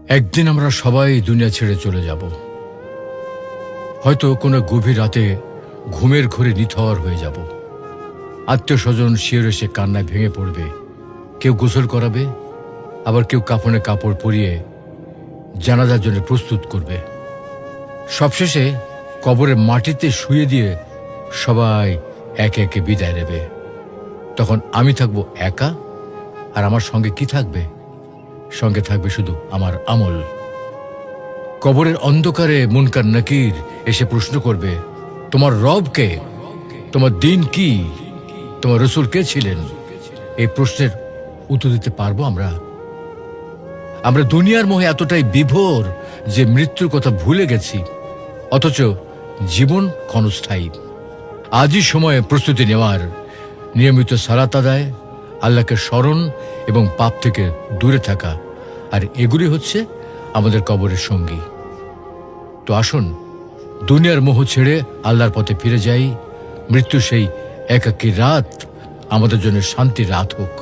একদিন আমরা সবাই দুনিয়া ছেড়ে চলে যাব। হয়তো কোনো গভীর রাতে ঘুমের ঘোরে নিথর হয়ে যাব। আত্মীয় স্বজন শিয়রে সে কান্নায় ভেঙে পড়বে। কেউ গোসল করাবে, আবার কেউ কাফনে কাপড় পরিয়ে জানাজার জন্য প্রস্তুত করবে। সবশেষে কবরের মাটিতে শুয়ে দিয়ে সবাই একে একে বিদায় নেবে। তখন আমি থাকবো একা, আর আমার সঙ্গে কি থাকবে? সঙ্গে থাকবে শুধু আমার আমল। কবরের অন্ধকারে মুনকার নাকির এসে প্রশ্ন করবে, তোমার রব কে? তোমার দিন কি? তোমার রসূল কে ছিলেন? এই প্রশ্নের উত্তর দিতে পারবো আমরা? আমরা দুনিয়ার মোহে এতটাই বিভোর যে মৃত্যুর কথা ভুলে গেছি, অথচ জীবন ক্ষণস্থায়ী। আজই সময়ে প্রস্তুতি নেওয়ার, নিয়মিত সালাত আদায়, আল্লাহকে স্মরণ এবং পাপ থেকে দূরে থাকা, আর এগুলি হচ্ছে আমাদের কবরের সঙ্গী। তো আসুন দুনিয়ার মোহ ছেড়ে আল্লাহর পথে ফিরে যাই। মৃত্যু সেই একাকী রাত আমাদের জন্য শান্তির রাত হোক।